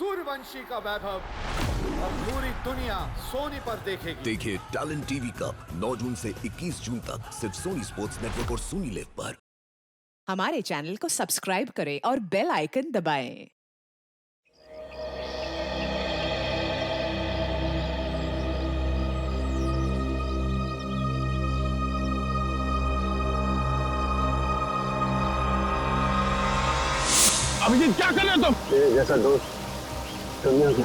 सूर्यवंशी का वैभव अब पूरी दुनिया सोनी पर देखेगी। देखिए टैलेंट टीवी कप 9 जून से 21 जून तक सिर्फ सोनी स्पोर्ट्स नेटवर्क और सोनी लिव पर। हमारे चैनल को सब्सक्राइब करें और बेल आइकन दबाएं। अभिजीत क्या कर रहे हो तुम? तेरे जैसा दोस्त दुनिया में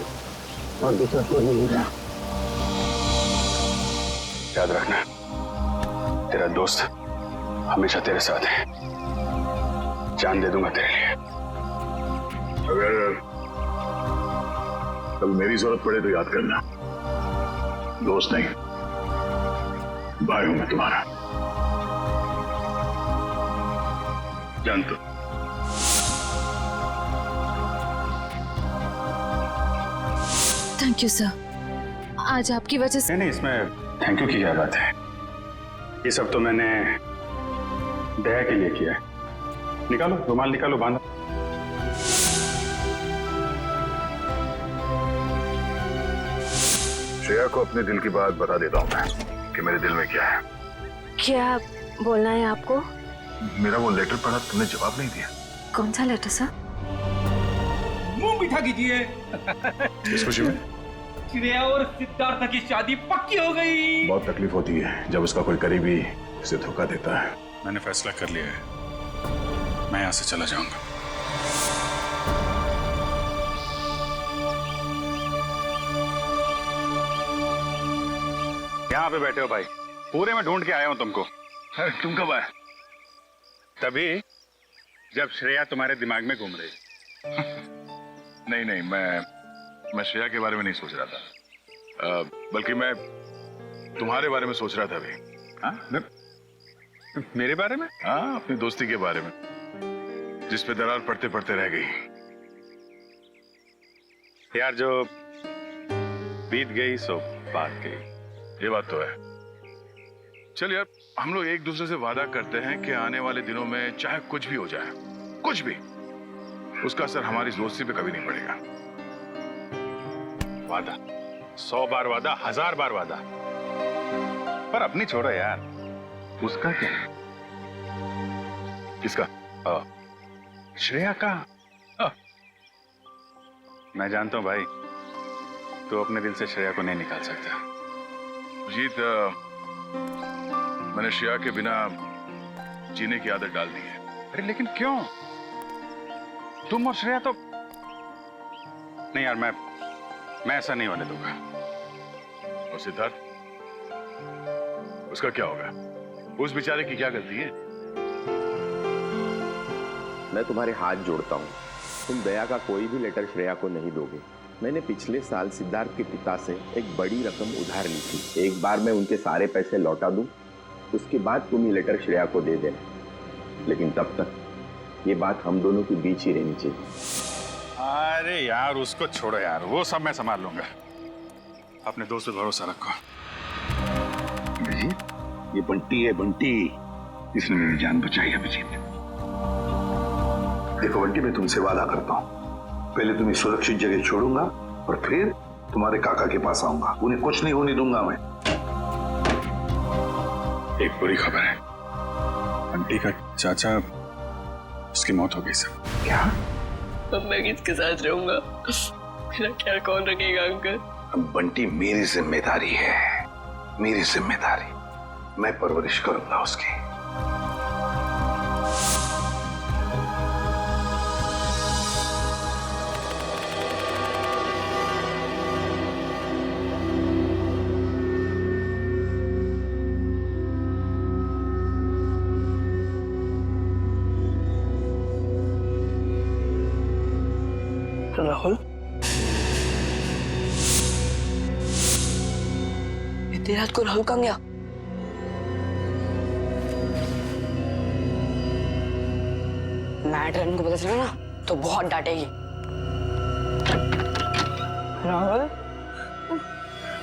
और दूसरा कोई नहीं मिला। याद रखना, तेरा दोस्त हमेशा तेरे साथ है। जान दे दूंगा तेरे लिए। अगर कभी मेरी जरूरत पड़े तो याद करना, दोस्त नहीं भाई हूं मैं तुम्हारा। जान तो। थैंक यू सर, आज आपकी वजह से। नहीं, इसमें थैंक यू की क्या बात है। ये सब तो मैंने दया के लिए किया है। निकालो रुमाल, निकालो, बांधो। श्रेया को अपने दिल की बात बता देता हूं मैं कि मेरे दिल में क्या है। क्या बोलना है आपको? मेरा वो लेटर पढ़ा, तुमने जवाब नहीं दिया। कौन सा लेटर सर? मुंह मीठा कीजिए। इस खुशी में श्रेया और सिद्धार्थ की शादी पक्की हो गई। बहुत तकलीफ होती है जब उसका कोई करीबी उसे धोखा देता है। मैंने फैसला कर लिया है, मैं यहां से चला जाऊंगा। यहाँ पे बैठे हो भाई, पूरे में ढूंढ के आया हूं तुमको। अरे तुम कब आए? तभी जब श्रेया तुम्हारे दिमाग में घूम रही। नहीं नहीं, मैं श्रेया के बारे में नहीं सोच रहा था, बल्कि मैं तुम्हारे बारे में सोच रहा था अभी। हाँ? मेरे बारे में? हाँ, अपनी दोस्ती के बारे में, जिस पे दरार पड़ते पड़ते रह गई। यार जो बीत गई सो बात गई। ये बात तो है। चल यार, हम लोग एक दूसरे से वादा करते हैं कि आने वाले दिनों में चाहे कुछ भी हो जाए, कुछ भी, उसका असर हमारी दोस्ती पे कभी नहीं पड़ेगा। वादा 100 बार वादा, 1000 बार वादा, पर अपनी छोड़ो यार, उसका क्या है? किसका? श्रेया का। मैं जानता हूं भाई, तो अपने दिल से श्रेया को नहीं निकाल सकता। जीत, मैंने श्रेया के बिना जीने की आदत डाल दी है। अरे लेकिन क्यों? तुम और श्रेया तो नहीं यार, मैं ऐसा नहीं होने दूंगा। और सिद्धार्थ, उसका क्या होगा? उस बेचारे की क्या गलती है? मैं तुम्हारे हाथ जोड़ता हूँ, तुम दया का कोई भी लेटर श्रेया को नहीं दोगे। मैंने पिछले साल सिद्धार्थ के पिता से एक बड़ी रकम उधार ली थी। एक बार मैं उनके सारे पैसे लौटा दूं, उसके बाद तुम ये लेटर श्रेया को दे देना। लेकिन तब तक ये बात हम दोनों के बीच ही रहनी चाहिए। अरे यार उसको छोड़ो यार, वो सब मैं संभाल लूंगा। अपने दोस्त पे भरोसा रखो। अभिजीत, ये बंटी है, बंटी। इसने मेरी जान बचाई है अभिजीत। देखो बंटी, मैं तुमसे वादा करता हूँ, पहले तुम्हें सुरक्षित जगह छोड़ूंगा और फिर तुम्हारे काका के पास आऊंगा। उन्हें कुछ नहीं होने दूंगा मैं। एक बुरी खबर है, बंटी का चाचा, उसकी मौत हो गई सर। क्या? अब मैं किसके साथ रहूंगा? मेरा ख्याल कौन रखेगा अंकल? अब बंटी मेरी जिम्मेदारी है, मेरी जिम्मेदारी। मैं परवरिश करूंगा उसकी। राहुल, इतनी रात को राहुल कहाँ गया? मैडम को पता चला ना तो बहुत डांटेगी। राहुल,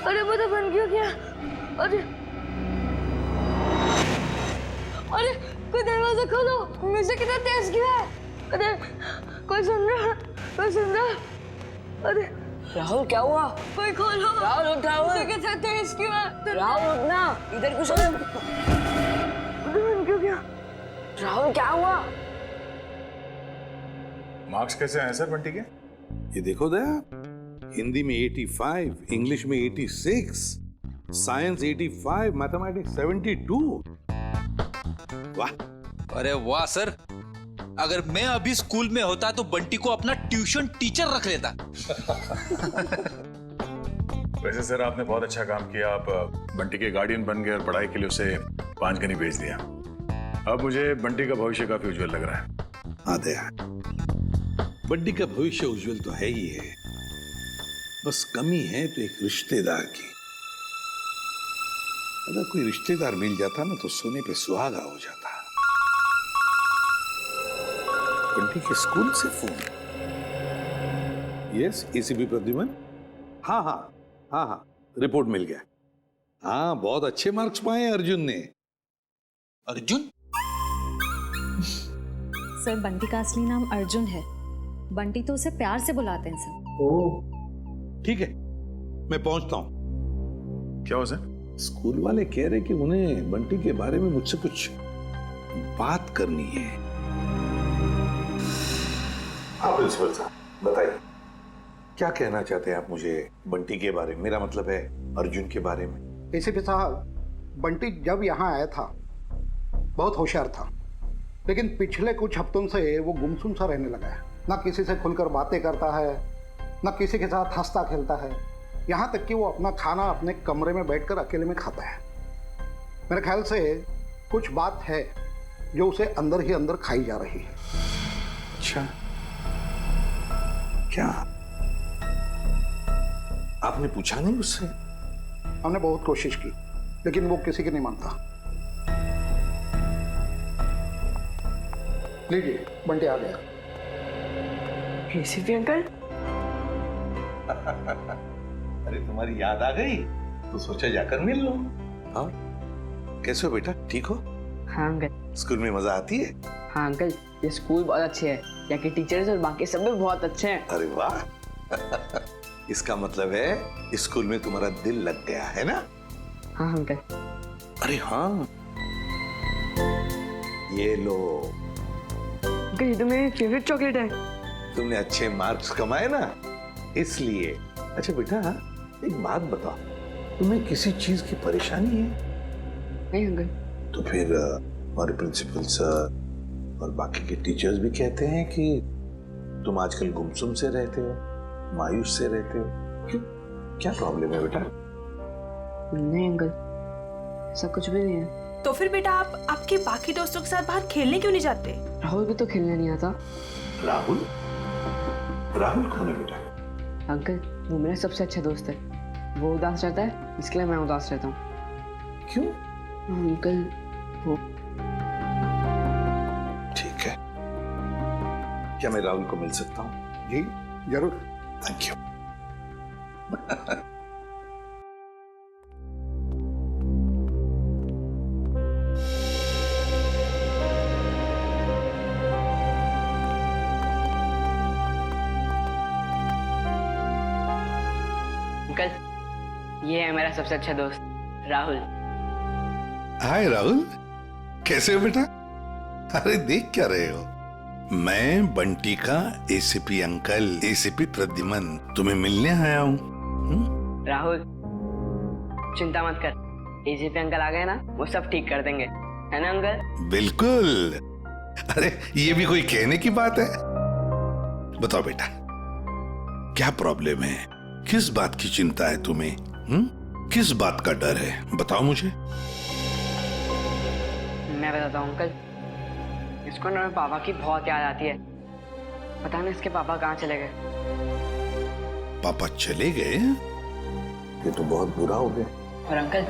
अरे वो तो बंद क्यों किया? अरे अरे कोई दरवाजा खोलो, म्यूजिक कितना तेज क्यों है? अरे कोई सुन रहा? कोई सुन रहा? अरे राहुल क्या हुआ? कोई खोलो। राहुल उठ राहुल। के साथ तेज क्यों है? राहुल उठना, इधर कुछ क्यों क्या? राहुल क्या हुआ? मार्क्स कैसे आए सर बंटी के? ये देखो दया, हिंदी में 85, इंग्लिश में 86, साइंस 85, मैथमेटिक्स 72। वाह! अरे वाह सर, अगर मैं अभी स्कूल में होता तो बंटी को अपना ट्यूशन टीचर रख लेता। वैसे सर आपने बहुत अच्छा काम किया, आप बंटी के गार्डियन बन गए और पढ़ाई के लिए उसे पांचगनी भेज दिया। अब मुझे बंटी का भविष्य काफी उज्जवल लग रहा है। हाँ दया, बंटी का भविष्य उज्जवल तो है ही है, बस कमी है तो एक रिश्तेदार की। अगर कोई रिश्तेदार मिल जाता ना तो सोने पे सुहागा हो जाता। बंटी के स्कूल से फोन। Yes, ACP Pradyuman. हाँ हाँ हाँ हाँ, रिपोर्ट मिल गया। हाँ, बहुत अच्छे मार्क्स पाए अर्जुन ने। अर्जुन? सर बंटी का असली नाम अर्जुन है, बंटी तो उसे प्यार से बुलाते हैं सर। ओह ठीक है, मैं पहुंचता हूं। क्या हो सर? स्कूल वाले कह रहे कि उन्हें बंटी के बारे में मुझसे कुछ बात करनी है। हाँ प्रिंसिपल साहब, बताइए क्या कहना चाहते हैं आप मुझे बंटी के बारे में, मेरा मतलब है अर्जुन के बारे में। एसीपी साहब, बंटी जब यहाँ आया था बहुत होशियार था, लेकिन पिछले कुछ हफ्तों से वो गुमसुम सा रहने लगा है। ना किसी से खुलकर बातें करता है, ना किसी के साथ हंसता खेलता है, यहाँ तक कि वो अपना खाना अपने कमरे में बैठकर अकेले में खाता है। मेरे ख्याल से कुछ बात है जो उसे अंदर ही अंदर खाई जा रही है। अच्छा, क्या आपने पूछा नहीं उससे? हमने बहुत कोशिश की, लेकिन वो किसी की नहीं मानता। लीजिए, बंटी आ गया। ACP uncle. अरे तुम्हारी याद आ गई तो सोचा जाकर मिल लो। हाँ, कैसे हो बेटा, ठीक हो? हाँ अंकल। स्कूल में मजा आती है? हाँ अंकल, ये स्कूल बहुत अच्छे है, यहाँ के टीचर्स और बाकी सब भी बहुत अच्छे हैं। अरे वाह! इसका मतलब है स्कूल में तुम्हारा दिल लग गया है ना? हाँ अंकल। अरे हाँ, ये लो। अंकल ये तो मेरी फेवरेट चॉकलेट है। तुमने अच्छे मार्क्स कमाए ना, इसलिए। अच्छा बेटा, एक बात बताओ, तुम्हें किसी चीज की परेशानी है? नहीं अंकल। तो फिर हमारे प्रिंसिपल सर और बाकी के टीचर्स भी कहते हैं कि तुम आजकल गुमसुम से रहते हो, मायूस से रहते हो। क्यों, क्या प्रॉब्लम है बेटा? नहीं अंकल, ऐसा कुछ भी नहीं है। तो फिर बेटा आप आपके बाकी दोस्तों के साथ बाहर खेलने क्यों नहीं जाते? राहुल भी तो खेलने नहीं आता। राहुल? राहुल कौन है बेटा? अंकल वो मेरा सबसे अच्छा दोस्त है, वो उदास रहता है इसलिए मैं उदास रहता हूँ। क्यों? अंकल वो। ठीक है, क्या मैं राहुल को मिल सकता हूँ? जी जरूर। Thank you. अंकल ये है मेरा सबसे अच्छा दोस्त राहुल। हाय राहुल, कैसे हो बेटा? अरे देख क्या रहे हो? मैं बंटी का एसीपी अंकल, एसीपी प्रद्युमन तुम्हें मिलने आया हूँ। राहुल चिंता मत कर, एसीपी अंकल आ गए ना वो सब ठीक कर देंगे, है ना अंकल? बिल्कुल। अरे ये भी कोई कहने की बात है? बताओ बेटा, क्या प्रॉब्लम है? किस बात की चिंता है तुम्हें? किस बात का डर है? बताओ मुझे। मैं बताता हूँ अंकल, इसको ना मेरे पापा की बहुत याद आती है। पता नहीं इसके पापा कहाँ चले गए। पापा चले गए? ये तो बहुत बुरा हो गया। और अंकल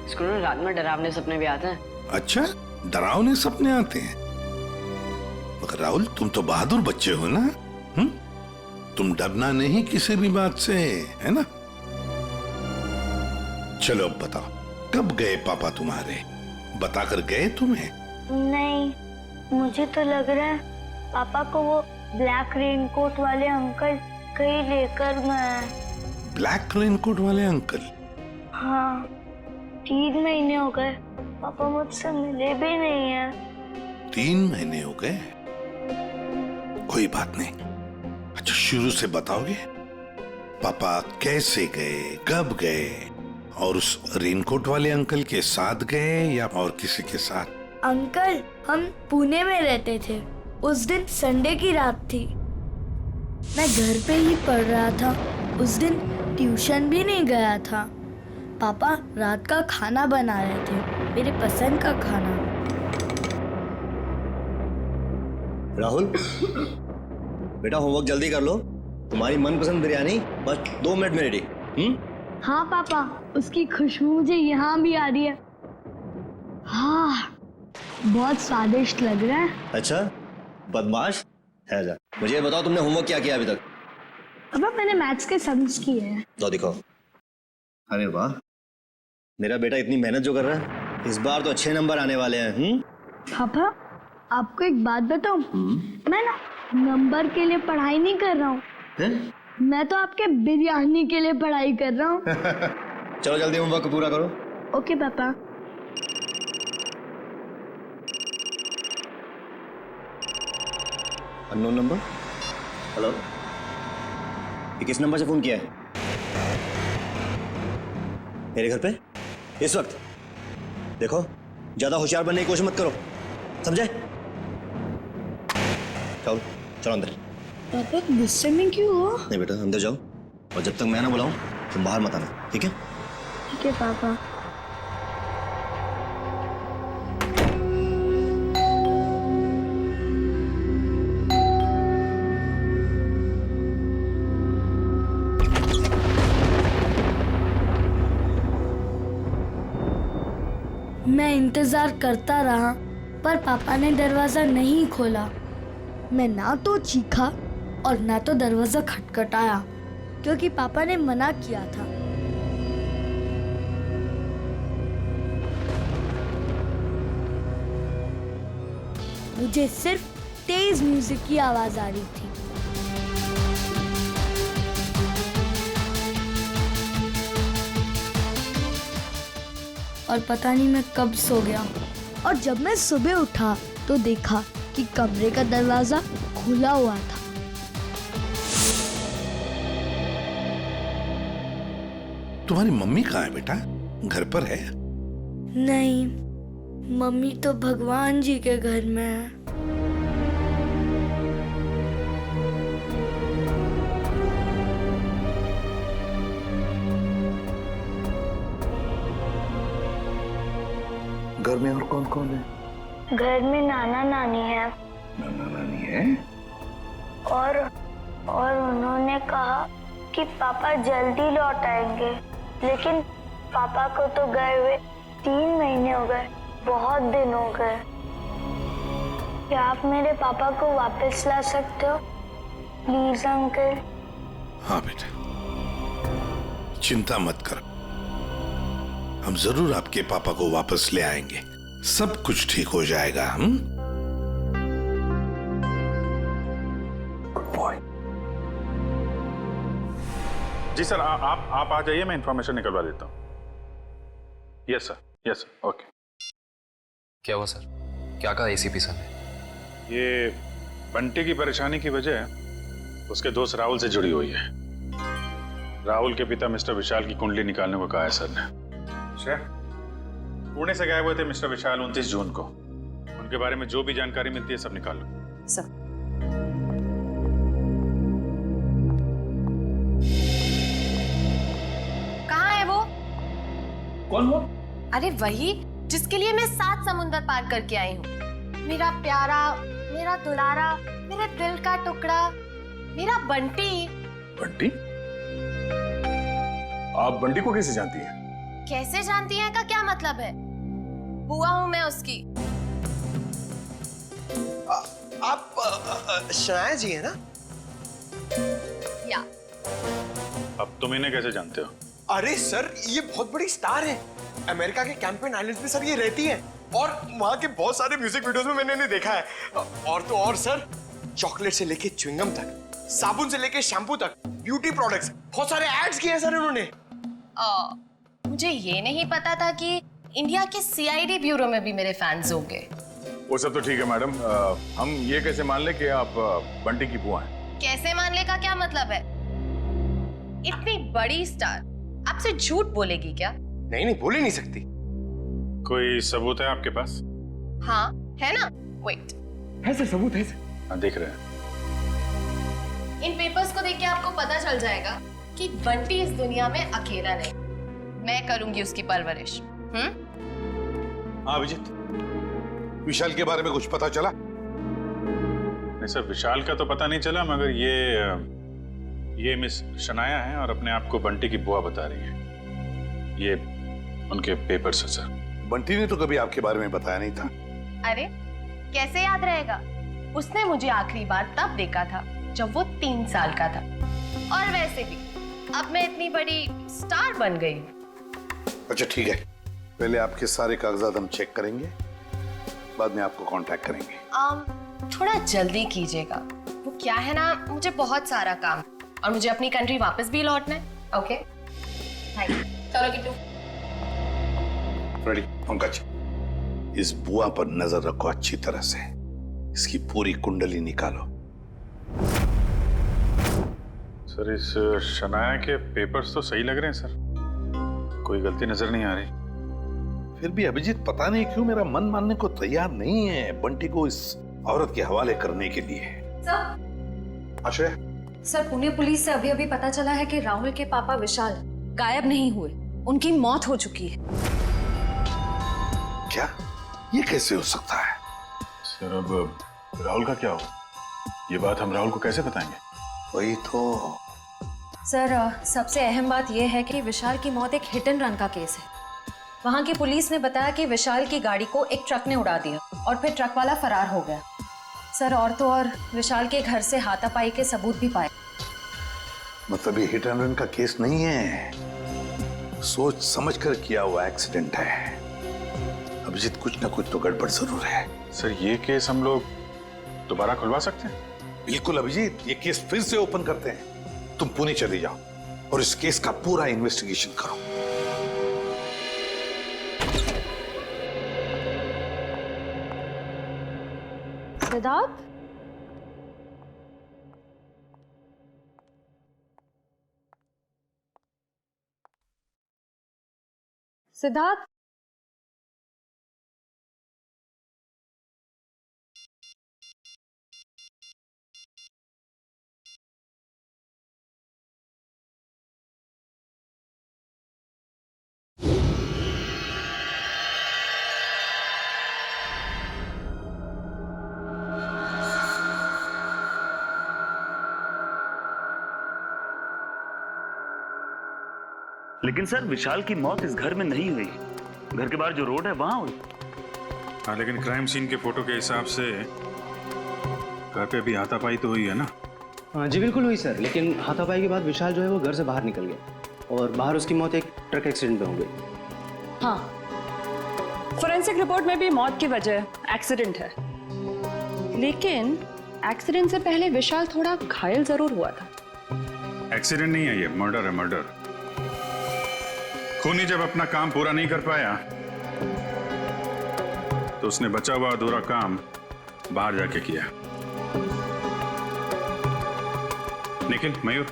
इसको ना रात में डरावने सपने भी आते हैं। अच्छा, डरावने सपने आते हैं? मगर राहुल तुम तो बहादुर बच्चे हो ना? तुम डरना नहीं किसी भी बात से, है ना? चलो अब बताओ, कब गए पापा तुम्हारे? बताकर गए तुम्हें? नहीं, मुझे तो लग रहा है पापा को वो ब्लैक रेनकोट वाले अंकल कहीं लेकर गए। ब्लैक रेनकोट वाले अंकल? हाँ, 3 महीने हो गए, पापा मुझसे मिले भी नहीं है। 3 महीने हो गए? कोई बात नहीं। अच्छा, शुरू से बताओगे पापा कैसे गए, कब गए, और उस रेनकोट वाले अंकल के साथ गए या और किसी के साथ? अंकल, हम पुणे में रहते थे। उस दिन संडे की रात थी, मैं घर पे ही पढ़ रहा था। उस दिन ट्यूशन भी नहीं गया था। पापा रात का खाना बना रहे थे, मेरे पसंद का खाना। राहुल, बेटा होमवर्क जल्दी कर लो। तुम्हारी मनपसंद बिरयानी बस 2 मिनट में रेडी। हाँ पापा, उसकी खुशबू मुझे यहाँ भी आ रही है। हाँ, बहुत स्वादिष्ट लग रहा है। अच्छा, बदमाश है जा। मुझे बताओ तुमने होमवर्क क्या किया अभी तक? पापा, मैंने मैथ्स के सम्स किए हैं। तो दिखाओ। अरे वाह, मेरा बेटा इतनी मेहनत जो कर रहा है, इस बार तो अच्छे नंबर आने वाले हैं। पापा, आपको एक बात बताऊं? मैं ना नंबर के लिए पढ़ाई नहीं कर रहा हूँ, मैं तो आपके बिरयानी के लिए पढ़ाई कर रहा हूँ। चलो जल्दी होमवर्क पूरा करो। ओके पापा। Unknown number. हेलो, ये किस नंबर से फोन किया है? मेरे घर पे इस वक्त? देखो, ज्यादा होशियार बनने की कोशिश मत करो, समझे? चलो चलो अंदर। पापा गुस्से में क्यों हो? नहीं बेटा, अंदर जाओ, और जब तक मैं ना बुलाऊं तुम बाहर मत आना, ठीक है? ठीक है पापा। मैं इंतजार करता रहा, पर पापा ने दरवाजा नहीं खोला। मैं ना तो चीखा और ना तो दरवाजा खटखटाया, क्योंकि पापा ने मना किया था। मुझे सिर्फ तेज म्यूजिक की आवाज आ रही थी। और पता नहीं मैं कब सो गया, और जब मैं सुबह उठा तो देखा कि कमरे का दरवाजा खुला हुआ था। तुम्हारी मम्मी कहाँ है बेटा? घर पर है? नहीं, मम्मी तो भगवान जी के घर में है। घर में और कौन कौन है? घर में नाना नानी है। नाना नानी है? और उन्होंने कहा कि पापा जल्दी लौट आएंगे, लेकिन पापा को तो गए हुए 3 महीने हो गए, बहुत दिन हो गए। क्या आप मेरे पापा को वापस ला सकते हो प्लीज अंकल? हाँ बेटा, चिंता मत कर, हम जरूर आपके पापा को वापस ले आएंगे। सब कुछ ठीक हो जाएगा। Good boy. जी सर, आप आ जाइए, मैं इंफॉर्मेशन निकलवा देता हूँ। Yes sir, okay. क्या हुआ सर? क्या कहा एसीपी सर ने? ये बंटी की परेशानी की वजह उसके दोस्त राहुल से जुड़ी हुई है। राहुल के पिता मिस्टर विशाल की कुंडली निकालने को कहा है सर ने। पुणे से गायब हुए थे मिस्टर विशाल 29 जून को। उनके बारे में जो भी जानकारी मिलती है सब निकाल लो। सर, कहाँ है वो? कौन वो? अरे वही जिसके लिए मैं 7 समुंदर पार करके आई हूँ। मेरा प्यारा, मेरा दुलारा, मेरे दिल का टुकड़ा, मेरा बंटी। बंटी? आप बंटी को कैसे जानती हैं? कैसे जानती हैं का क्या मतलब है? बुआ हूँ मैं उसकी। आप शनाया जी है ना? या। अब तुम इन्हें कैसे जानते हो? अरे सर, ये बहुत बड़ी स्टार है। अमेरिका के कैंपेन आइलैंड्स में सर ये रहती है, और वहाँ के बहुत सारे म्यूजिक वीडियोस में मैंने इन्हें देखा है। और तो और सर, चॉकलेट से लेके च्युइंगम तक, साबुन से लेके शैम्पू तक, ब्यूटी प्रोडक्ट्स, बहुत सारे एड्स किए हैं सर उन्होंने। मुझे ये नहीं पता था कि इंडिया के सीआईडी ब्यूरो में भी मेरे फैंस होंगे। वो सब तो ठीक है मैडम, हम ये कैसे मान ले कि आप बंटी की बुआ हैं? कैसे मानने का क्या मतलब है? इतनी बड़ी स्टार आपसे झूठ बोलेगी क्या? नहीं नहीं, बोल ही नहीं सकती। कोई सबूत है आपके पास? हाँ है ना, वेट। है सर, सबूत है सर। हाँ, देख रहे हैं। इन पेपर्स को देख के आपको पता चल जाएगा कि बंटी इस दुनिया में अकेला नहीं, मैं करूंगी उसकी परवरिश। हाँ अभिजीत, विशाल के बारे में कुछ पता चला? नहीं सर, विशाल का तो पता नहीं चला, मगर ये मिस शनाया है और अपने आप को बंटी की बुआ बता रही है। ये उनके पेपर्स है सर। बंटी ने तो कभी आपके बारे में बताया नहीं था। अरे कैसे याद रहेगा? उसने मुझे आखिरी बार तब देखा था जब वो 3 साल का था। और वैसे भी अब मैं इतनी बड़ी स्टार बन गई हूँ। अच्छा ठीक है, पहले आपके सारे कागजात हम चेक करेंगे, बाद में आपको कांटेक्ट करेंगे। थोड़ा जल्दी कीजिएगा, वो क्या है ना, मुझे बहुत सारा काम और मुझे अपनी कंट्री वापस भी लौटना है। Okay thank you. चलो किट्टू। रेडी पंकज, इस बुआ पर नजर रखो अच्छी तरह से, इसकी पूरी कुंडली निकालो। सर इस शनाया के पेपर्स तो सही लग रहे हैं सर, कोई गलती नजर नहीं आ रही। फिर भी अभिजीत पता नहीं क्यों मेरा मन मानने को तैयार नहीं है बंटी को इस औरत के हवाले करने के लिए। सर, आश्रय, सर पुणे पुलिस से अभी अभी पता चला है कि राहुल के पापा विशाल गायब नहीं हुए, उनकी मौत हो चुकी है। क्या? ये कैसे हो सकता है? सर अब राहुल का क्या हो? ये बात हम राहुल को कैसे बताएंगे? वही तो। सर सबसे अहम बात यह है कि विशाल की मौत एक हिट एंड रन का केस है। वहां की पुलिस ने बताया कि विशाल की गाड़ी को एक ट्रक ने उड़ा दिया और फिर ट्रक वाला फरार हो गया। सर और तो और विशाल के घर से हाथापाई के सबूत भी पाए। मतलब ये हिट एंड रन का केस नहीं है, सोच समझ कर किया हुआ एक्सीडेंट है। अभिजीत कुछ ना कुछ तो गड़बड़ जरूर है। सर ये केस हम लोग दोबारा खुलवा सकते हैं? बिल्कुल अभिजीत, ये केस फिर से ओपन करते हैं। तुम पुणे चले जाओ और इस केस का पूरा इन्वेस्टिगेशन करो। सिद्धार्थ, सिद्धार्थ, लेकिन सर विशाल की मौत इस घर में नहीं हुई, घर के बाहर जो रोड है वहां हुई। हाँ लेकिन क्राइम सीन के फोटो के हिसाब से घर पे भी हाथापाई तो हुई है ना? हाँ जी बिल्कुल हुई सर, लेकिन हाथापाई के बाद विशाल जो है वो घर से बाहर निकल गया और बाहर उसकी मौत एक ट्रक एक्सीडेंट में हो गई। हाँ, फोरेंसिक रिपोर्ट में भी मौत की वजह एक्सीडेंट है, लेकिन एक्सीडेंट से पहले विशाल थोड़ा घायल जरूर हुआ था। एक्सीडेंट नहीं है, ये मर्डर है, मर्डर। खूनी जब अपना काम पूरा नहीं कर पाया तो उसने बचा हुआ अधूरा काम बाहर जाके किया। निखिल, मयूर,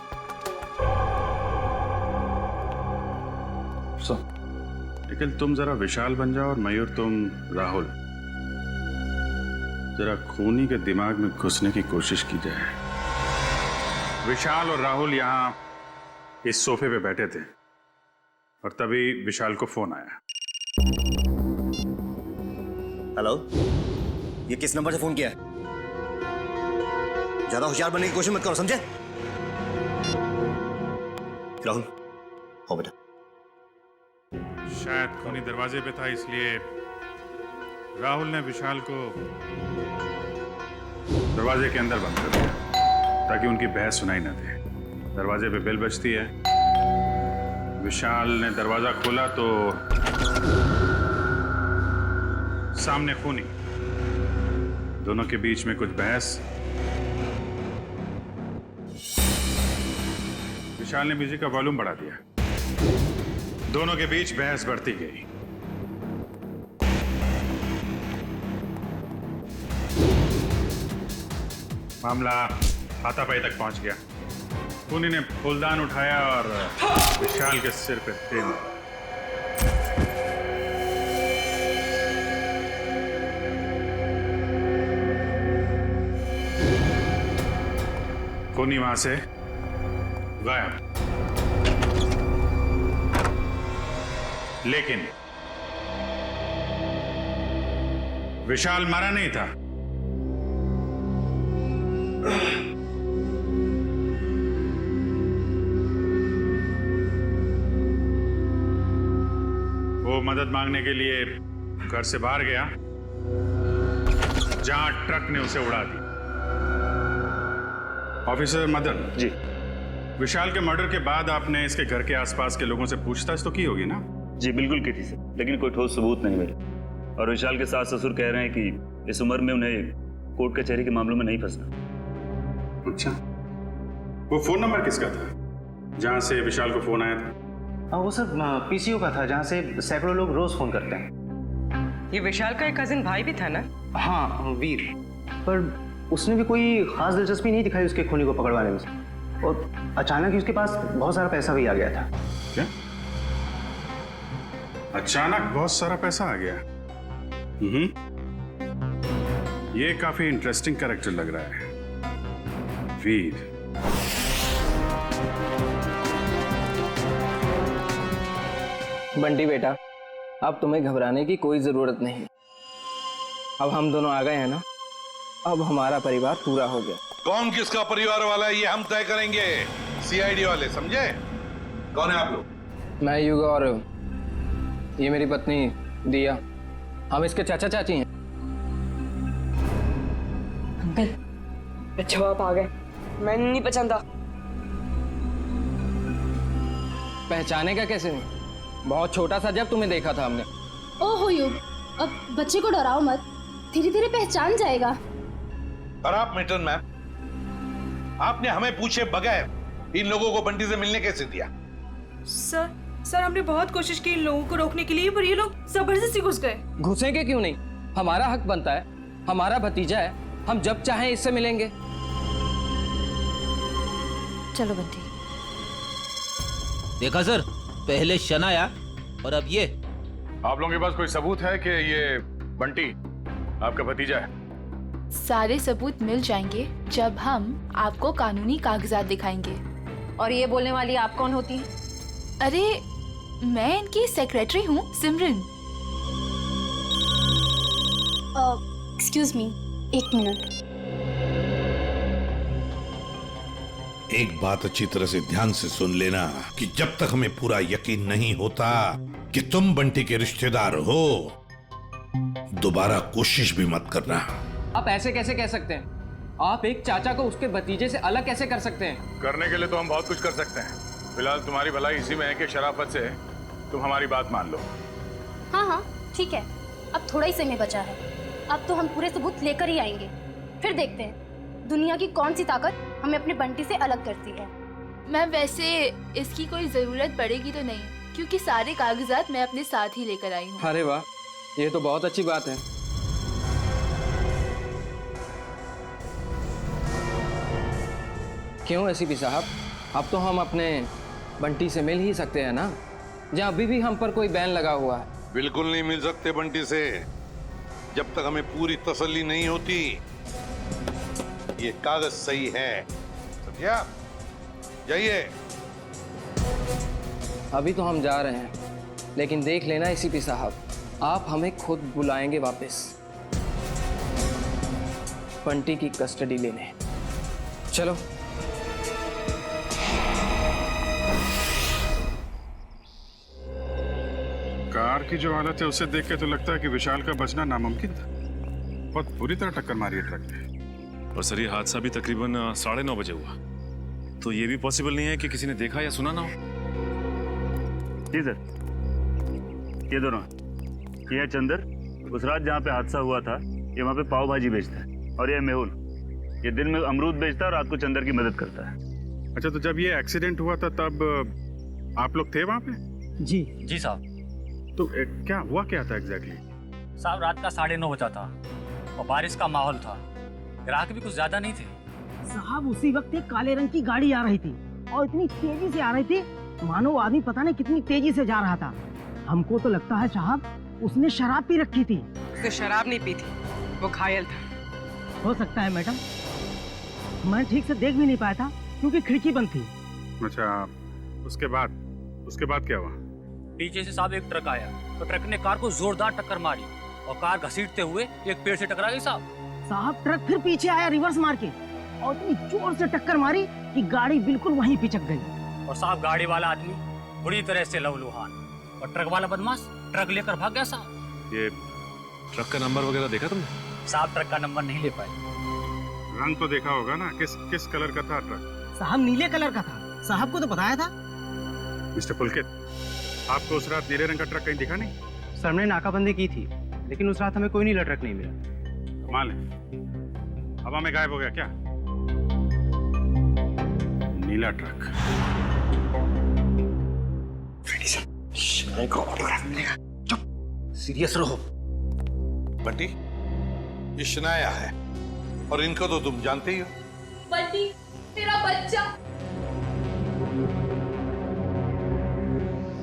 निखिल तुम जरा विशाल बन जाओ और मयूर तुम राहुल। जरा खूनी के दिमाग में घुसने की कोशिश की जाए। विशाल और राहुल यहां इस सोफे पे बैठे थे और तभी विशाल को फोन आया। हेलो, ये किस नंबर से फोन किया है? ज्यादा होशियार बनने की कोशिश मत करो, समझे? राहुल, हो बेटा। शायद खूनी दरवाजे पे था, इसलिए राहुल ने विशाल को दरवाजे के अंदर बंद कर दिया ताकि उनकी बहस सुनाई न दे। दरवाजे पे बेल बजती है, विशाल ने दरवाजा खोला तो सामने खूनी, दोनों के बीच में कुछ बहस विशाल ने म्यूजिक का वॉल्यूम बढ़ा दिया। दोनों के बीच बहस बढ़ती गई। मामला हाथापाई तक पहुंच गया। खूनी ने फूलदान उठाया और विशाल के सिर पे तेल मारा। खूनी वहां से गायब, लेकिन विशाल मरा नहीं था। वो मदद मांगने के लिए घर से बाहर गया, जहां ट्रक ने उसे उड़ा दी। ऑफिसर मदन जी, विशाल के मर्डर के बाद आपने इसके घर के आसपास के लोगों से पूछताछ तो की होगी ना? जी बिल्कुल की थी सर, लेकिन कोई ठोस सबूत नहीं मिले। और विशाल के सास ससुर कह रहे हैं कि इस उम्र में उन्हें कोर्ट कचहरी के मामलों में नहीं फंसना। अच्छा, वो फोन नंबर किसका था जहां से विशाल को फोन आया था? वो सर पीसीओ का था, जहाँ से सैकड़ों लोग रोज फोन करते हैं। ये विशाल का एक कजिन भाई भी था ना? हाँ, वीर। पर उसने भी कोई खास दिलचस्पी नहीं दिखाई उसके खूनी को पकड़वाने में, और अचानक ही उसके पास बहुत सारा पैसा भी आ गया था। क्या? अचानक बहुत सारा पैसा आ गया? ये काफी इंटरेस्टिंग कैरेक्टर लग रहा है, वीर। बंटी बेटा, अब तुम्हें घबराने की कोई जरूरत नहीं। अब हम दोनों आ गए हैं ना, अब हमारा परिवार पूरा हो गया। कौन किसका परिवार वाला है ये हम तय करेंगे, सीआईडी वाले, समझे? कौन है आप लोग? मैं युग और ये मेरी पत्नी दिया, हम इसके चाचा चाची हैं। अंकल, अच्छा आप आ गए, मैं नहीं पहचानता। पहचाने का कैसे नहीं, बहुत छोटा सा जब तुम्हें देखा था हमने। ओहो युग, अब बच्चे को डराओ मत, धीरे धीरे पहचान जाएगा। और आप मिल्टन मैम, आपने हमें पूछे बगैर इन लोगों को बंटी से मिलने कैसे दिया? सर हमने बहुत कोशिश की इन लोगों को रोकने के लिए, पर ये लोग जबरदस्ती घुस गए। घुसेंगे क्यों नहीं, हमारा हक बनता है, हमारा भतीजा है, हम जब चाहें इससे मिलेंगे। चलो बंटी। देखा सर, पहले शनाया और अब ये। आप लोगों के पास कोई सबूत है कि ये बंटी आपका भतीजा है? सारे सबूत मिल जाएंगे जब हम आपको कानूनी कागजात दिखाएंगे। और ये बोलने वाली आप कौन होती हैं? अरे मैं इनकी सेक्रेटरी हूँ, सिमरन। एक्सक्यूज मी, एक मिनट। एक बात अच्छी तरह से ध्यान से सुन लेना कि जब तक हमें पूरा यकीन नहीं होता कि तुम बंटी के रिश्तेदार हो, दोबारा कोशिश भी मत करना। आप ऐसे कैसे कह सकते हैं? आप एक चाचा को उसके भतीजे से अलग कैसे कर सकते हैं? करने के लिए तो हम बहुत कुछ कर सकते हैं। फिलहाल तुम्हारी भलाई इसी में है कि शराफत से तुम हमारी बात मान लो। हाँ ठीक है, अब थोड़ा ही समय बचा है। अब तो हम पूरे सबूत लेकर ही आएंगे, फिर देखते हैं दुनिया की कौन सी ताकत हमें अपने बंटी से अलग करती है। मैम वैसे इसकी कोई जरूरत पड़ेगी तो नहीं, क्योंकि सारे कागजात मैं अपने साथ ही लेकर आई हूँ। अरे वाह, ये तो बहुत अच्छी बात है। क्यों एसीपी साहब, अब तो हम अपने बंटी से मिल ही सकते हैं ना, जहाँ अभी भी हम पर कोई बैन लगा हुआ है। बिल्कुल नहीं मिल सकते बंटी से, जब तक हमें पूरी तसल्ली नहीं होती ये कागज सही है। समझिए? जाइए। अभी तो हम जा रहे हैं, लेकिन देख लेना एसीपी साहब, आप हमें खुद बुलाएंगे वापस बंटी की कस्टडी लेने। चलो। कार की जो हालत है उसे देख के तो लगता है कि विशाल का बचना नामुमकिन था। बहुत बुरी तरह टक्कर मारी है ट्रक ने। और सर ये हादसा भी तकरीबन 9:30 बजे हुआ, तो ये भी पॉसिबल नहीं है कि किसी ने देखा या सुना ना हो। जी सर, ये दोनों, ये है चंदर, उस रात जहाँ पे हादसा हुआ था ये वहाँ पे पाव भाजी बेचता है, और ये मेहुल, ये दिन में अमरूद बेचता है और रात को चंदर की मदद करता है। अच्छा, तो जब ये एक्सीडेंट हुआ था तब आप लोग थे वहाँ पे? जी साहब। तो क्या हुआ क्या था एग्जैक्टली? साहब रात का 9:30 बजा था और बारिश का माहौल था, ग्राहक भी कुछ ज्यादा नहीं थे। साहब उसी वक्त एक काले रंग की गाड़ी आ रही थी और इतनी तेजी से आ रही थी मानो वो आदमी पता नहीं कितनी तेजी से जा रहा था। हमको तो लगता है साहब उसने शराब पी रखी थी। उसने शराब नहीं पी थी, वो घायल था। हो सकता है मैडम, मैं ठीक से देख भी नहीं पाया था क्योंकि खिड़की बंद थी। अच्छा, उसके बाद क्या हुआ? पीछे से साहब एक ट्रक आया तो ट्रक ने कार को जोरदार टक्कर मारी और कार घसीटते हुए एक पेड़ से टकरा गई साहब ट्रक फिर पीछे आया रिवर्स मार के और इतनी जोर से टक्कर मारी कि गाड़ी बिल्कुल वहीं पिचक गई। और साहब गाड़ी वाला आदमी बुरी तरह से लहूलुहान और ट्रक वाला बदमाश ट्रक लेकर भाग गया साहब। ये ट्रक का नंबर वगैरह देखा तुमने? साहब ट्रक का नंबर नहीं ले पाए। रंग तो देखा होगा ना, किस कलर का था ट्रक? साहब नीले कलर का था, साहब को तो बताया था। मिस्टर पुलकित, आपको उस रात नीले रंग का ट्रक कहीं दिखा नहीं? सर हमने नाकाबंदी की थी लेकिन उस रात हमें कोई नीला ट्रक नहीं मिला। कमाल है, हवा में गायब हो गया क्या नीला ट्रक? सीरियस रहो बंटी, ये शनाया है और इनको तो तुम जानते ही हो। बंटी, तेरा बच्चा।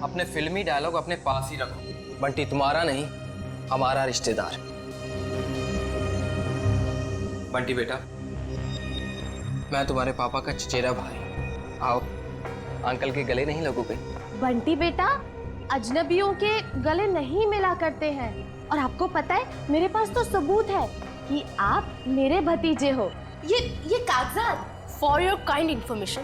अपने फिल्मी डायलॉग अपने पास ही रखो। बंटी तुम्हारा नहीं, हमारा रिश्तेदार। बंटी बेटा, मैं तुम्हारे पापा का चचेरा भाई। आओ, अंकल के गले नहीं लगोगे? बंटी बेटा, अजनबियों के गले नहीं मिला करते हैं और आपको पता है मेरे पास तो सबूत है कि आप मेरे भतीजे हो। ये कागजात फॉर योर काइंड इंफॉर्मेशन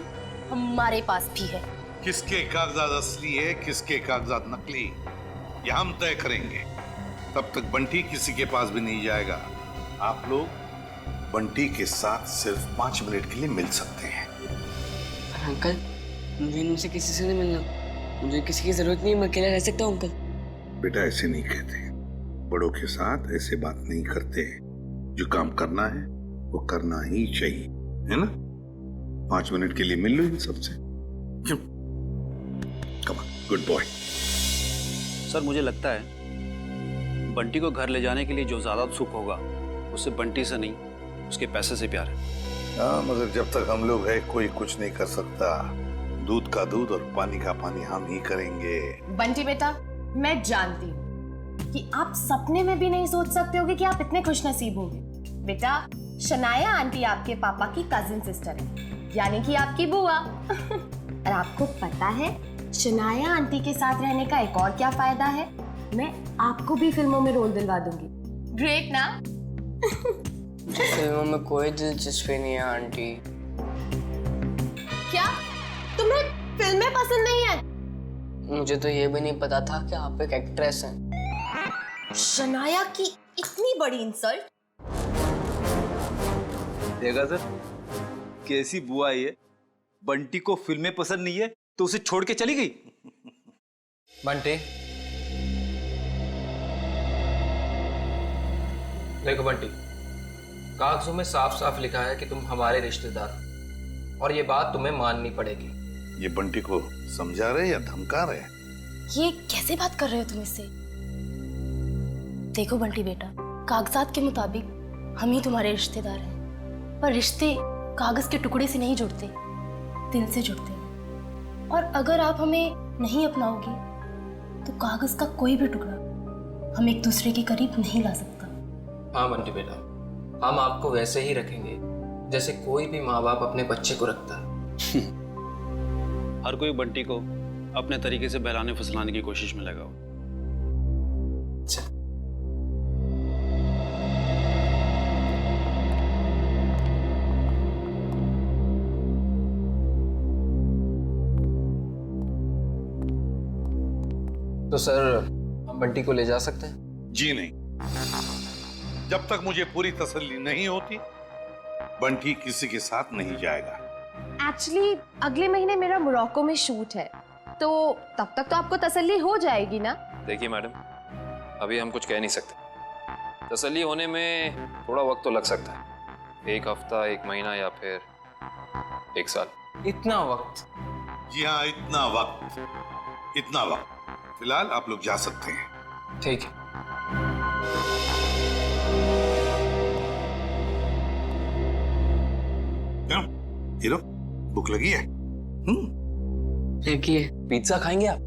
हमारे पास भी है। किसके कागजात असली है, किसके कागजात नकली, ये हम तय करेंगे। तब तक बंटी किसी के पास भी नहीं जाएगा। आप लोग बंटी के साथ सिर्फ 5 मिनट के लिए मिल सकते हैं। अंकल, मुझे इनसे किसी से नहीं मिलना, मुझे किसी की जरूरत नहीं, मैं अकेला रह सकता हूँ अंकल। बेटा ऐसे नहीं कहते, बड़ों के साथ ऐसे बात नहीं करते। जो काम करना है वो करना ही चाहिए, है ना? 5 मिनट के लिए मिल लो इन सबसे। Come on, good boy. Sir मुझे लगता है बंटी को घर ले जाने के लिए जो ज्यादा सुख होगा उससे बंटी से नहीं, उसके पैसे से प्यार है। हाँ, मगर जब तक हम लोग है कोई कुछ नहीं कर सकता। दूध का दूध और पानी का पानी हम ही करेंगे। बंटी बेटा, मैं जानती हूँ कि आप सपने में भी नहीं सोच सकते होगे कि आप इतने खुशनसीब होंगे। बेटा, शनाया आंटी आपके पापा की कजिन सिस्टर है, यानी कि आपकी बुआ। और आपको पता है शनाया आंटी के साथ रहने का एक और क्या फायदा है? मैं आपको भी फिल्मों में रोल दिलवा दूंगी। ग्रेट ना? फिल्मों में कोई दिलचस्पी नहीं है आंटी। क्या तुम्हें फिल्में पसंद नहीं है? मुझे तो ये भी नहीं पता था कि आप एक एक्ट्रेस हैं। शनाया की इतनी बड़ी इंसल्ट। देखा सर, कैसी बुआ ये? बंटी को फिल्में पसंद नहीं है तो उसे छोड़ के चली गई। बंटी, देखो बंटी, कागजों में साफ साफ लिखा है कि तुम हमारे रिश्तेदार हो और ये बात तुम्हें माननी पड़ेगी। ये बंटी को समझा रहे या धमका रहे? ये कैसे बात कर रहे हो तुम इससे? देखो बंटी बेटा, कागजात के मुताबिक हम ही तुम्हारे रिश्तेदार हैं, पर रिश्ते कागज के टुकड़े से नहीं जुड़ते, दिल से जुड़ते हैं। और अगर आप हमें नहीं अपनाओगे तो कागज का कोई भी टुकड़ा हम एक दूसरे के करीब नहीं ला सकता। हाँ बंटी बेटा, हम आपको वैसे ही रखेंगे जैसे कोई भी माँ बाप अपने बच्चे को रखता है। हर कोई बंटी को अपने तरीके से बहलाने फुसलाने की कोशिश में लगा हो। तो सर, बंटी को ले जा सकते हैं? जी नहीं, जब तक मुझे पूरी तसल्ली नहीं होती बंटी किसी के साथ नहीं जाएगा। एक्चुअली अगले महीने मेरा मोरक्को में शूट है, तो तब तक तो आपको तसल्ली हो जाएगी ना? देखिए मैडम, अभी हम कुछ कह नहीं सकते। तसल्ली होने में थोड़ा वक्त तो लग सकता है, 1 हफ्ता, 1 महीना या फिर 1 साल। इतना वक्त? जी हाँ, इतना वक्त। फिलहाल आप लोग जा सकते हैं। ठीक है। क्यों हीरो, भूख लगी है? देखिए, पिज्जा खाएंगे आप?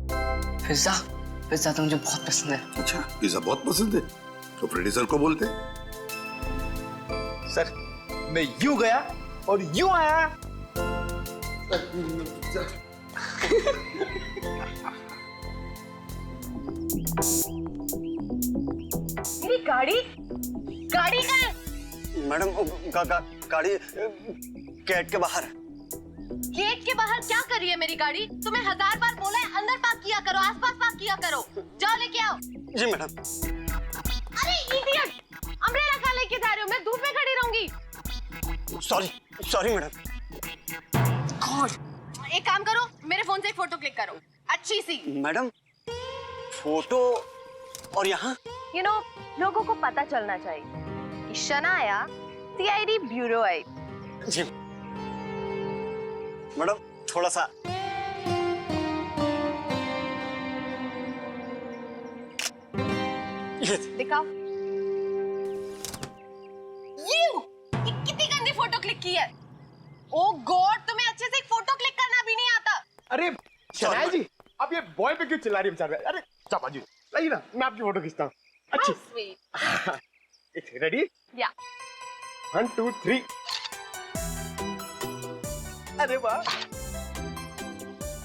पिज्जा? पिज्जा तो मुझे बहुत पसंद है। अच्छा, पिज्जा बहुत पसंद है तो प्रोड्यूसर को बोलते। सर, मैं यूं गया और यूं आया। मेरी गाड़ी गाड़ी का है। मैडम, गाड़ी गेट के बाहर। गेट के बाहर क्या कर रही है मेरी गाड़ी? तुम्हें 1000 बार बोला है अंदर पार्क किया करो, आसपास पार्क किया करो। जाओ लेके आओ। जी मैडम। अरे इडियट, अम्ब्रेला कहाँ लेके जा रहे हो? मैं धूप में खड़ी रहूंगी। Sorry madam. गॉड, एक काम करो, मेरे फोन से एक फोटो क्लिक करो, अच्छी सी। मैडम, फोटो और यहाँ? लोगों को पता चलना चाहिए कि शनाया सीआईडी ब्यूरो आई। जी मैडम, थोड़ा सा। दिखाओ। ये कितनी गंदी फोटो क्लिक की है। ओ गॉड, तुम्हें अच्छे से एक फोटो क्लिक करना भी नहीं आता। अरे शनाया जी, आप ये बॉय पे क्यों चिल्ला रही है बेचारे? अरे चापा जी, लाइए ना, मैं आपकी फोटो खींचता हूँ। अच्छी। स्वीट। रेडी? या। 1 2 3। अरे वाह।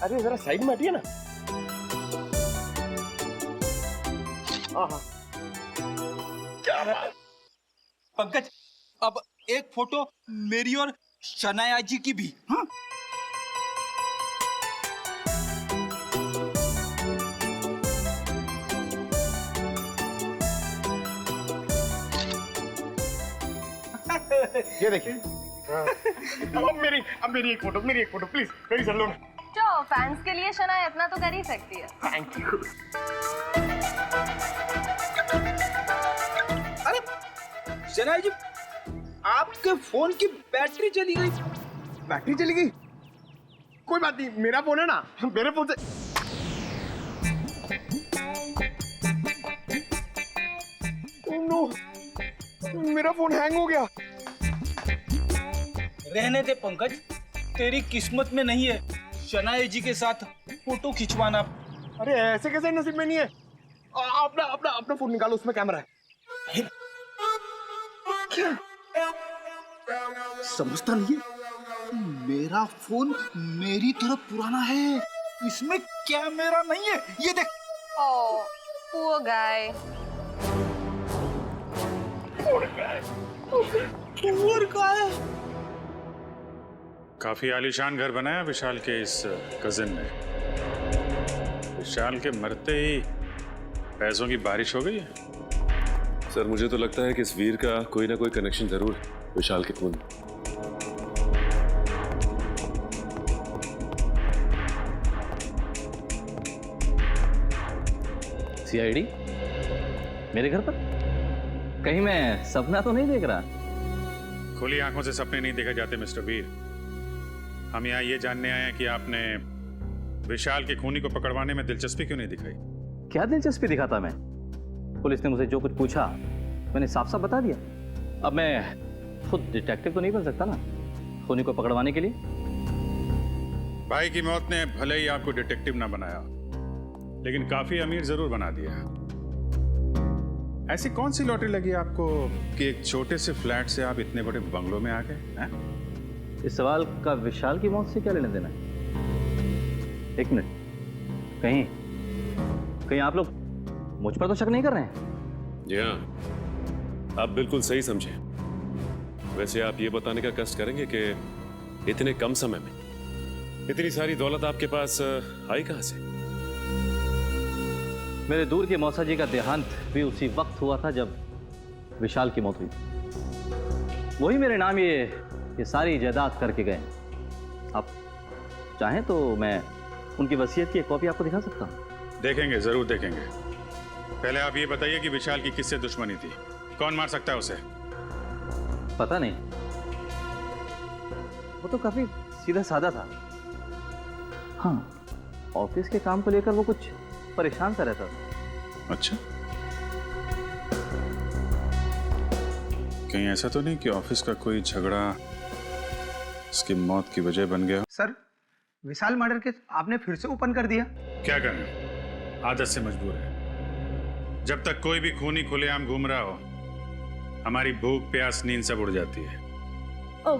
अरे जरा साइड में हटिए ना। हाँ, क्या बात। पंकज, अब एक फोटो मेरी और शनाया जी की भी। हाँ? ये देखिए। अब मेरी एक फोटो प्लीज, मेरी चल लो ना। तो फैंस के लिए शनाया इतना तो कर ही सकती है। Thank you. अरे शनाया जी, आपके फोन की बैटरी चली गई। बैटरी चली गई? कोई बात नहीं, मेरा फोन है ना, मेरे फोन से। नो, मेरा फोन हैंग हो गया। रहने दे पंकज, तेरी किस्मत में नहीं है शनाया जी के साथ फोटो खिंचवाना। अरे ऐसे कैसे नसीब में नहीं है? अपना फोन निकालो, उसमें कैमरा है। क्या समझता नहीं है? मेरा फोन मेरी तरह पुराना है, इसमें कैमरा नहीं है। ये देख। ओह, poor guy। काफी आलीशान घर बनाया विशाल के इस कजिन ने। विशाल के मरते ही पैसों की बारिश हो गई है। सर, मुझे तो लगता है कि इस वीर का कोई ना कोई कनेक्शन जरूर विशाल के खून। सीआईडी मेरे घर पर? कहीं मैं सपना तो नहीं देख रहा? खुली आंखों से सपने नहीं देखे जाते मिस्टर वीर। हम यहाँ ये जानने आए हैं कि आपने विशाल के खूनी को पकड़वाने में दिलचस्पी क्यों नहीं दिखाई? क्या दिलचस्पी दिखाता मैं? पुलिस ने मुझे जो कुछ पूछा मैंने साफ साफ बता दिया। अब मैं खुद डिटेक्टिव तो नहीं बन सकता ना खूनी को पकड़वाने के लिए। भाई की मौत ने भले ही आपको डिटेक्टिव ना बनाया, लेकिन काफी अमीर जरूर बना दिया। ऐसी कौन सी लॉटरी लगी आपको कि एक छोटे से फ्लैट से आप इतने बड़े बंगलों में आ गए? इस सवाल का विशाल की मौत से क्या लेना देना है? एक मिनट, कहीं आप लोग मुझ पर तो शक नहीं कर रहे हैं? जी हाँ, आप बिल्कुल सही समझे। वैसे आप ये बताने का कष्ट करेंगे कि इतने कम समय में इतनी सारी दौलत आपके पास आई कहां से? मेरे दूर के मौसा जी का देहांत भी उसी वक्त हुआ था जब विशाल की मौत हुई। वही मेरे नाम ये सारी जायदाद करके गए। आप चाहें तो मैं उनकी वसीयत की एक कॉपी आपको दिखा सकता हूं। देखेंगे, जरूर देखेंगे। पहले आप ये बताइए कि विशाल की किससे दुश्मनी थी? कौन मार सकता है उसे? पता नहीं, वो तो काफी सीधा साधा था। हाँ, ऑफिस के काम को लेकर वो कुछ परेशान सा रहता था। अच्छा, कहीं ऐसा तो नहीं कि ऑफिस का कोई झगड़ा इसकी मौत की वजह बन गया? सर, विशाल मर्डर केस आपने फिर से ओपन कर दिया। क्या करें, आदत से मजबूर है। जब तक कोई भी खूनी खुलेआम घूम रहा हो, हमारी भूख प्यास नींद सब उड़ जाती है। ओह,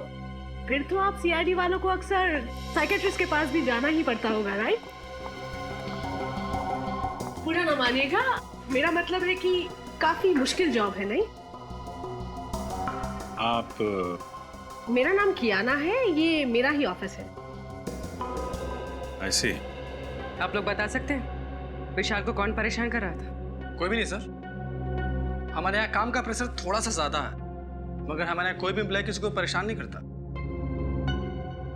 फिर तो आप सीआईडी वालों को अक्सर साइकेट्रिस्ट के पास भी जाना ही पड़ता होगा, राइट? बुरा ना मानिएगा, मेरा मतलब है कि काफी मुश्किल जॉब है, नहीं? आप? मेरा नाम कियाना है, ये मेरा ही ऑफिस है। ऐसे आप लोग बता सकते हैं विशाल को कौन परेशान कर रहा था? कोई भी नहीं सर। हमारे यहाँ काम का प्रेशर थोड़ा सा ज्यादा है, मगर हमारे यहाँ कोई भी एम्प्लॉय किसी को परेशान नहीं करता।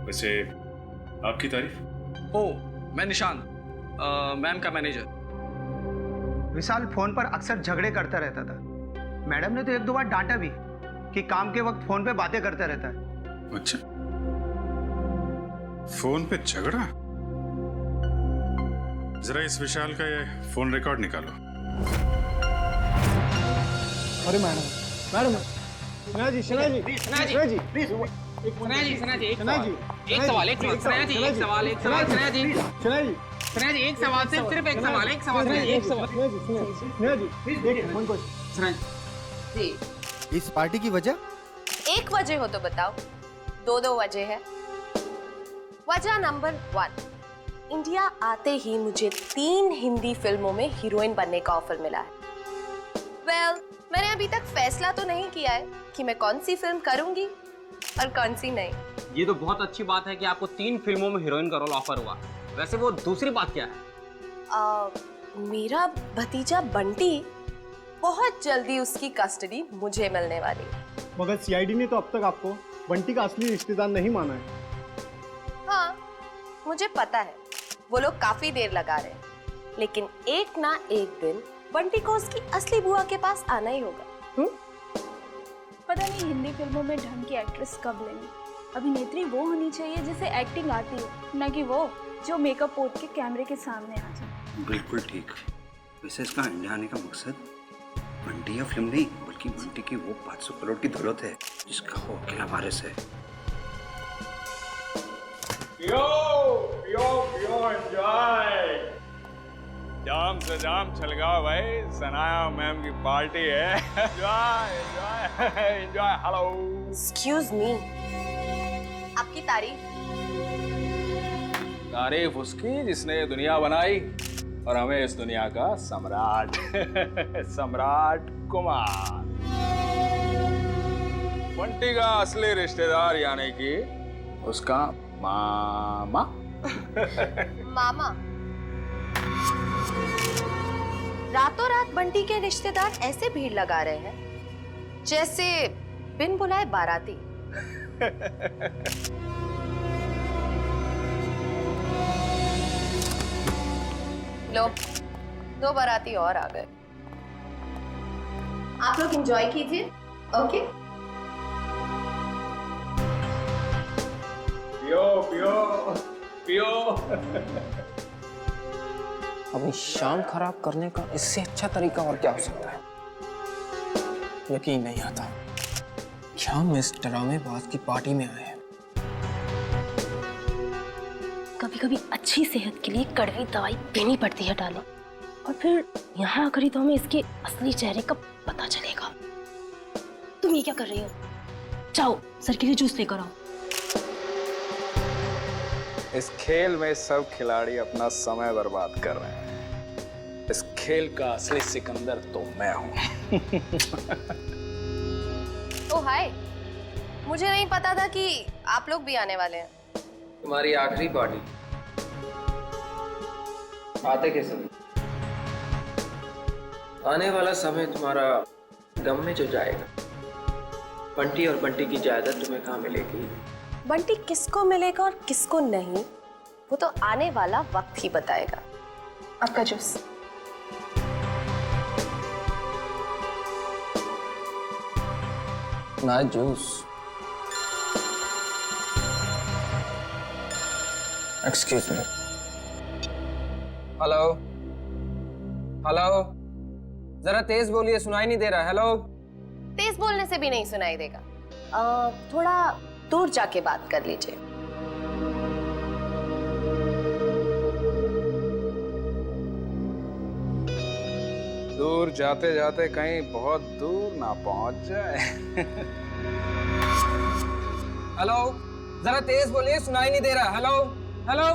वैसे आपकी तारीफ? ओह, मैं निशान, मैम का मैनेजर। विशाल फोन पर अक्सर झगड़े करता रहता था। मैडम ने तो एक दो बार डांटा भी कि काम के वक्त फोन पे बातें करता रहता है। अच्छा, फोन पे झगड़ा? जरा इस विशाल का ये फोन रिकॉर्ड निकालो। अरे madam, Sana ji, Sana ji, Sana ji, please, सना जी, सना जी, एक सवाल, एक सवाल, सना जी, एक सवाल, सना जी, सना जी, सना जी, एक सवाल, सिर्फ एक सवाल, एक सवाल, एक सवाल, सना जी, प्लीज देखिए फोन को। सना जी, इस पार्टी की वजह? एक वजह हो तो बताओ। दो वजह है। वजह नंबर 1, इंडिया आते ही मुझे 3 हिंदी फिल्मों में हीरोइन बनने का ऑफर मिला है। मैंने अभी तक फैसला तो नहीं किया है कि मैं कौन सी फिल्म करूंगी और कौन सी नहीं। ये तो बहुत अच्छी बात है कि आपको 3 फिल्मों में हीरोइन का रोल ऑफर हुआ। वैसे वो दूसरी बात क्या है? मेरा भतीजा बंटी, बहुत जल्दी उसकी कस्टडी मुझे मिलने वाली है। मगर सीआईडी ने तो अब तक आपको बंटी का असली रिश्तेदार नहीं माना है। हाँ, मुझे पता है वो लोग काफी देर लगा रहे हैं, लेकिन एक ना एक दिन बंटी को उसकी असली बुआ के पास आना ही होगा। पता नहीं हिंदी फिल्मों में ढंग की एक्ट्रेस कब लेंगे। अभिनेत्री वो होनी चाहिए जिसे एक्टिंग आती हो, न कि वो जो मेकअप पोत के कैमरे के सामने आ जाए। बिल्कुल ठीक। वैसे इसका इंडिया आने का मकसद बंटी या फिल्म नहीं, बल्कि बंटी की वो 500 करोड़ की दौलत है जिसका वो अकेला वारिस है। एंजॉय। जाम से जाम छलगाओ भाई, सनाया मैम की पार्टी है। एंजॉय। हेलो। एक्सक्यूज मी, आपकी तारीफ उसकी जिसने ये दुनिया बनाई और हमें इस दुनिया का सम्राट सम्राट कुमार। बंटी का असली रिश्तेदार यानी कि उसका मामा। मामा? रातों रात बंटी के रिश्तेदार ऐसे भीड़ लगा रहे हैं जैसे बिन बुलाए बाराती। लो, 2 बाराती और आ गए। आप लोग एंजॉय कीजिए, ओके? पियो पियो पियो। अपनी शाम खराब करने का इससे अच्छा तरीका और क्या हो सकता है? यकीन नहीं आता कि हम इस ड्रामेबाज की पार्टी में आए हैं। कभी कभी अच्छी सेहत के लिए कड़वी दवाई पीनी पड़ती है डालो, और फिर यहाँ आकर ही तो हमें इसके असली चेहरे का पता चलेगा। तुम ये क्या कर रही हो? जाओ सर के लिए जूस लेकर आओ। इस खेल में सब खिलाड़ी अपना समय बर्बाद कर रहे हैं। इस खेल का असली सिकंदर तो मैं हूं। ओ हाय, मुझे नहीं पता था कि आप लोग भी आने वाले हैं। तुम्हारी आखिरी पार्टी आते कैसे? आने वाला समय तुम्हारा गम में जो जाएगा। बंटी और बंटी की जायदाद तुम्हें कहाँ मिलेगी? बंटी किसको मिलेगा और किसको नहीं, वो तो आने वाला वक्त ही बताएगा। आपका जूस। ना juice. Excuse me. Hello hello, जरा तेज बोलिए, सुनाई नहीं दे रहा। हेलो। तेज बोलने से भी नहीं सुनाई देगा, थोड़ा दूर जाके बात कर लीजिए। दूर जाते जाते कहीं बहुत दूर ना पहुंच जाए। हेलो, जरा तेज बोलिए, सुनाई नहीं दे रहा। Hello hello.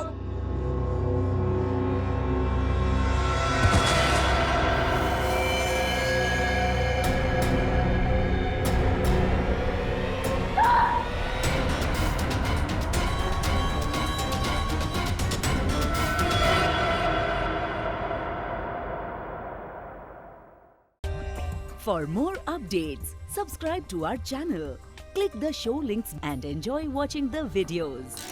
For more updates, subscribe to our channel, click the show links and enjoy watching the videos.